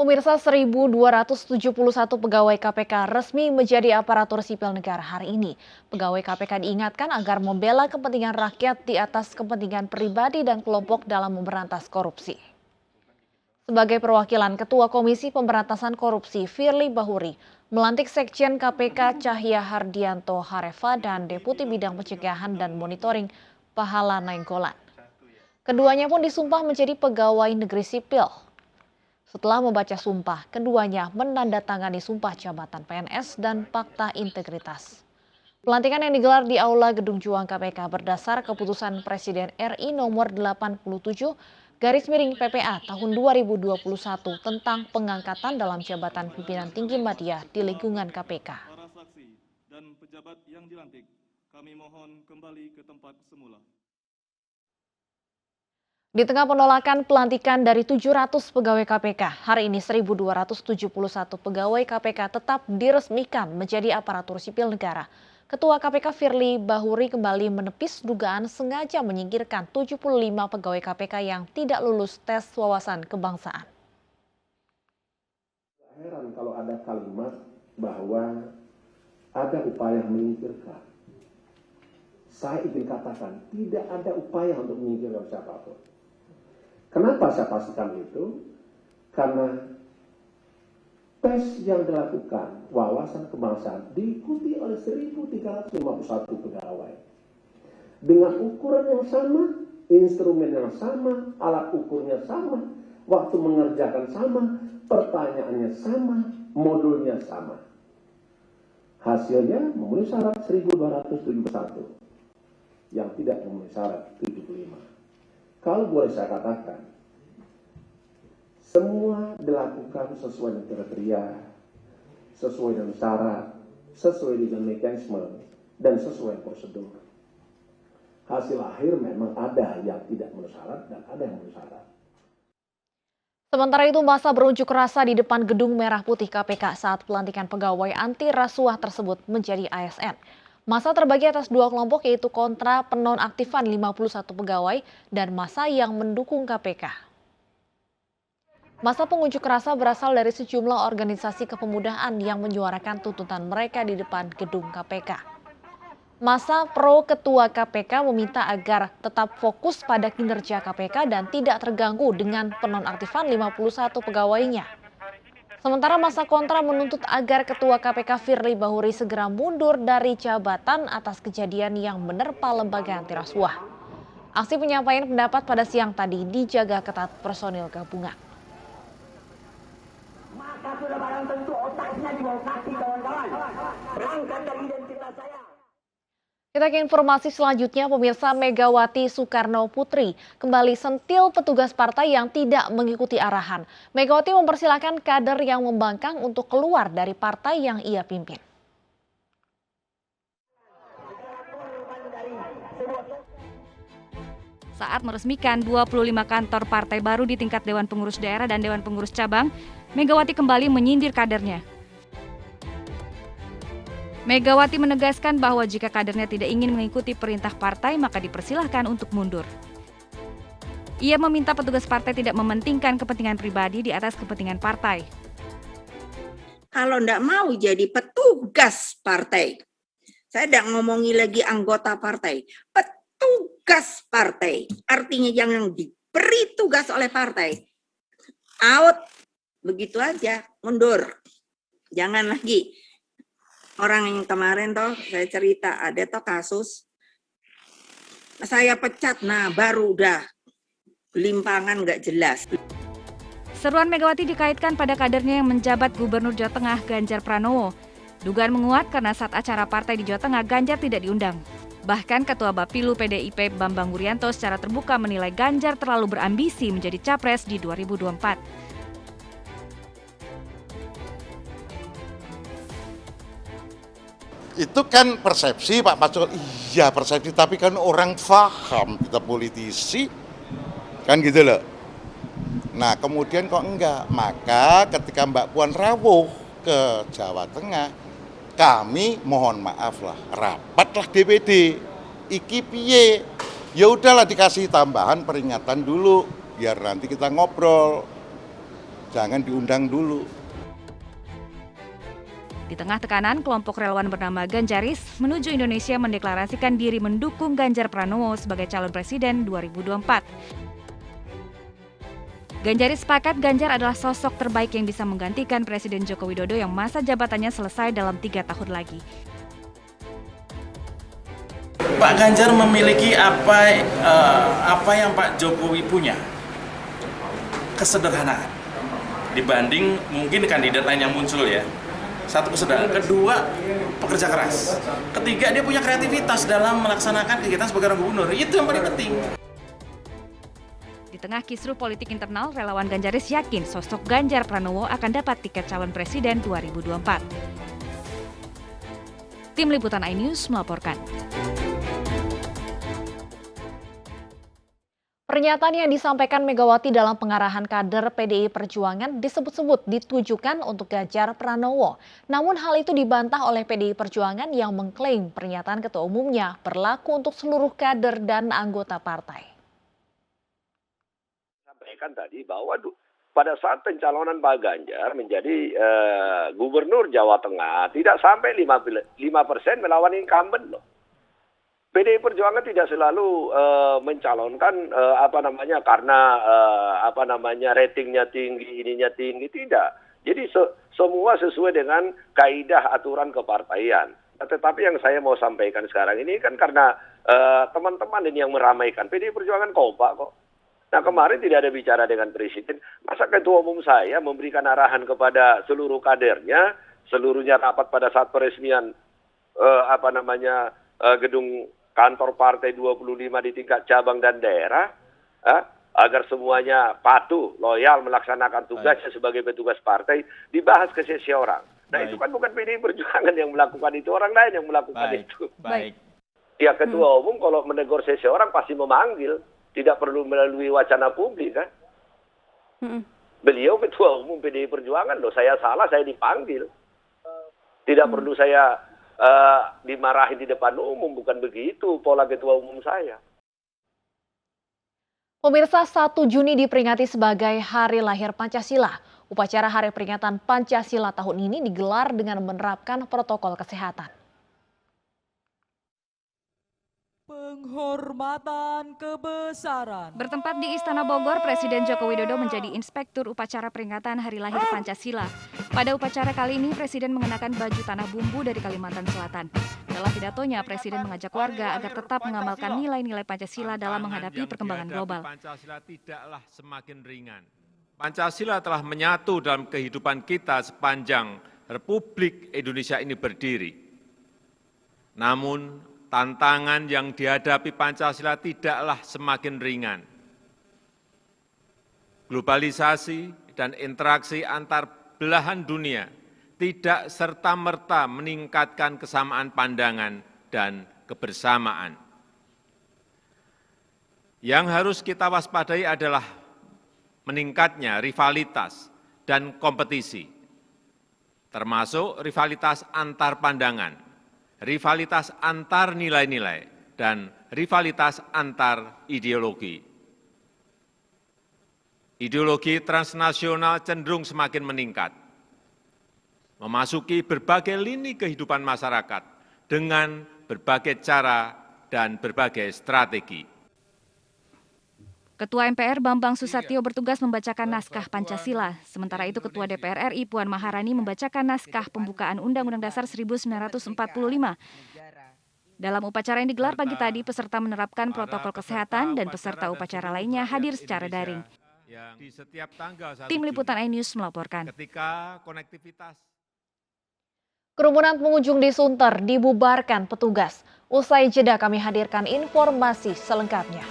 Pemirsa, 1.271 pegawai KPK resmi menjadi aparatur sipil negara hari ini. Pegawai KPK diingatkan agar membela kepentingan rakyat di atas kepentingan pribadi dan kelompok dalam memberantas korupsi. Sebagai perwakilan Ketua Komisi Pemberantasan Korupsi Firly Bahuri melantik Sekjen KPK Cahya Hardianto Harefa dan Deputi Bidang Pencegahan dan Monitoring Pahala Nainggolan. Keduanya pun disumpah menjadi pegawai negeri sipil. Setelah membaca sumpah, keduanya menandatangani sumpah jabatan PNS dan fakta integritas. Pelantikan yang digelar di Aula Gedung Juang KPK berdasar keputusan Presiden RI nomor 87/PPA tahun 2021 tentang pengangkatan dalam jabatan pimpinan tinggi media di lingkungan KPK. Para saksi dan pejabat yang dilantik, kami mohon kembali ke tempat semula. Di tengah penolakan pelantikan dari 700 pegawai KPK, hari ini 1.271 pegawai KPK tetap diresmikan menjadi aparatur sipil negara. Ketua KPK Firly Bahuri kembali menepis dugaan sengaja menyingkirkan 75 pegawai KPK yang tidak lulus tes wawasan kebangsaan. Heran kalau ada kalimat bahwa ada upaya menyingkirkan. Saya ingin katakan, tidak ada upaya untuk menyingkirkan siapapun. Kenapa saya pastikan itu? Karena tes yang dilakukan wawasan kebangsaan diikuti oleh 1.351 pegawai. Dengan ukuran yang sama, instrumen yang sama, alat ukurnya sama, waktu mengerjakan sama, pertanyaannya sama, modulnya sama. Hasilnya memenuhi syarat 1.271 yang tidak memenuhi syarat 75. Kalau boleh saya katakan, semua dilakukan sesuai dengan kriteria, sesuai dengan syarat, sesuai dengan mekanisme, dan sesuai prosedur. Hasil akhir memang ada yang tidak memenuhi syarat dan ada yang memenuhi syarat. Sementara itu, massa berunjuk rasa di depan Gedung Merah Putih KPK saat pelantikan pegawai anti rasuah tersebut menjadi ASN. Massa terbagi atas dua kelompok, yaitu kontra penonaktifan 51 pegawai dan massa yang mendukung KPK. Massa pengunjuk rasa berasal dari sejumlah organisasi kepemudaan yang menyuarakan tuntutan mereka di depan gedung KPK. Massa pro Ketua KPK meminta agar tetap fokus pada kinerja KPK dan tidak terganggu dengan penonaktifan 51 pegawainya. Sementara massa kontra menuntut agar Ketua KPK Firly Bahuri segera mundur dari jabatan atas kejadian yang menerpa lembaga anti rasuah. Aksi penyampaian pendapat pada siang tadi dijaga ketat personil gabungan. Maka sudah barang tentu otaknya dibawa kaki kawan-kawan. Berangkat dari identitas saya. Kita ke informasi selanjutnya, pemirsa. Megawati Soekarno Putri kembali sentil petugas partai yang tidak mengikuti arahan. Megawati mempersilahkan kader yang membangkang untuk keluar dari partai yang ia pimpin. Saat meresmikan 25 kantor partai baru di tingkat Dewan Pengurus Daerah dan Dewan Pengurus Cabang, Megawati kembali menyindir kadernya. Megawati menegaskan bahwa jika kadernya tidak ingin mengikuti perintah partai, maka dipersilahkan untuk mundur. Ia meminta petugas partai tidak mementingkan kepentingan pribadi di atas kepentingan partai. Kalau tidak mau jadi petugas partai, saya tidak ngomongi lagi anggota partai, petugas partai, artinya yang diberi tugas oleh partai, out, begitu aja, mundur, jangan lagi. Orang yang kemarin toh saya cerita ada toh kasus saya pecat, nah baru udah limpangan nggak jelas. Seruan Megawati dikaitkan pada kadernya yang menjabat Gubernur Jawa Tengah Ganjar Pranowo. Dugaan menguat karena saat acara partai di Jawa Tengah Ganjar tidak diundang. Bahkan Ketua Bapilu PDIP Bambang Wuryanto secara terbuka menilai Ganjar terlalu berambisi menjadi capres di 2024. Itu kan persepsi Pak Pacul, iya persepsi, tapi kan orang paham kita politisi, kan gitu loh. Nah kemudian kok enggak, maka ketika Mbak Puan rawuh ke Jawa Tengah, kami mohon maaf lah, rapatlah DPD, iki piye, ya udahlah dikasih tambahan peringatan dulu, biar nanti kita ngobrol. jangan diundang dulu. Di tengah tekanan, kelompok relawan bernama Ganjaris menuju Indonesia mendeklarasikan diri mendukung Ganjar Pranowo sebagai calon presiden 2024. Ganjaris sepakat Ganjar adalah sosok terbaik yang bisa menggantikan Presiden Joko Widodo yang masa jabatannya selesai dalam 3 tahun lagi. Pak Ganjar memiliki apa yang Pak Jokowi punya, kesederhanaan dibanding mungkin kandidat lain yang muncul ya. Satu, kesederhanaan. Kedua, pekerja keras. Ketiga, dia punya kreativitas dalam melaksanakan kegiatan sebagai orang gubernur. Itu yang paling penting. Di tengah kisruh politik internal, relawan Ganjaris yakin sosok Ganjar Pranowo akan dapat tiket calon presiden 2024. Tim Liputan iNews melaporkan. Pernyataan yang disampaikan Megawati dalam pengarahan kader PDI Perjuangan disebut-sebut ditujukan untuk Ganjar Pranowo. Namun hal itu dibantah oleh PDI Perjuangan yang mengklaim pernyataan ketua umumnya berlaku untuk seluruh kader dan anggota partai. Sampaikan tadi bahwa pada saat pencalonan Pak Ganjar menjadi gubernur Jawa Tengah tidak sampai 5% melawan incumbent loh. PDI Perjuangan tidak selalu mencalonkan karena ratingnya tinggi, ininya tinggi, tidak. Jadi semua sesuai dengan kaidah aturan kepartaian. Tetapi yang saya mau sampaikan sekarang ini kan karena teman-teman ini yang meramaikan. PDI Perjuangan kompak kok. Nah kemarin tidak ada bicara dengan presiden. Masa ketua umum saya memberikan arahan kepada seluruh kadernya, seluruhnya rapat pada saat peresmian gedung kantor partai 25 di tingkat cabang dan daerah, agar semuanya patuh, loyal melaksanakan tugasnya sebagai petugas partai, dibahas ke sesi orang. Nah itu kan bukan PDI Perjuangan yang melakukan itu, orang lain yang melakukan itu. Ya ketua umum kalau menegur sesi orang pasti memanggil, tidak perlu melalui wacana publik kan. Beliau ketua umum PDI Perjuangan loh, saya salah saya dipanggil. Tidak perlu saya dimarahin di depan umum, bukan begitu pola ketua umum saya. Pemirsa, 1 Juni diperingati sebagai Hari Lahir Pancasila. Upacara Hari Peringatan Pancasila tahun ini digelar dengan menerapkan protokol kesehatan. Penghormatan kebesaran. Bertempat di Istana Bogor, Presiden Joko Widodo menjadi inspektur upacara peringatan Hari Lahir Pancasila. Pada upacara kali ini, Presiden mengenakan baju tanah bumbu dari Kalimantan Selatan. Dalam pidatonya, Presiden mengajak warga agar tetap mengamalkan nilai-nilai Pancasila dalam menghadapi perkembangan global. Pancasila tidaklah semakin ringan. Pancasila telah menyatu dalam kehidupan kita sepanjang Republik Indonesia ini berdiri. Namun, tantangan yang dihadapi Pancasila tidaklah semakin ringan. Globalisasi dan interaksi antar belahan dunia tidak serta-merta meningkatkan kesamaan pandangan dan kebersamaan. Yang harus kita waspadai adalah meningkatnya rivalitas dan kompetisi, termasuk rivalitas antar pandangan, rivalitas antar nilai-nilai, dan rivalitas antar ideologi. Ideologi transnasional cenderung semakin meningkat, memasuki berbagai lini kehidupan masyarakat dengan berbagai cara dan berbagai strategi. Ketua MPR Bambang Susatyo bertugas membacakan naskah Pancasila. Sementara itu Ketua DPR RI Puan Maharani membacakan naskah pembukaan Undang-Undang Dasar 1945. Dalam upacara yang digelar pagi tadi, peserta menerapkan protokol kesehatan dan peserta upacara lainnya hadir secara daring. Tim Liputan iNews melaporkan. Kerumunan pengunjung di Sunter dibubarkan petugas. Usai jeda kami hadirkan informasi selengkapnya.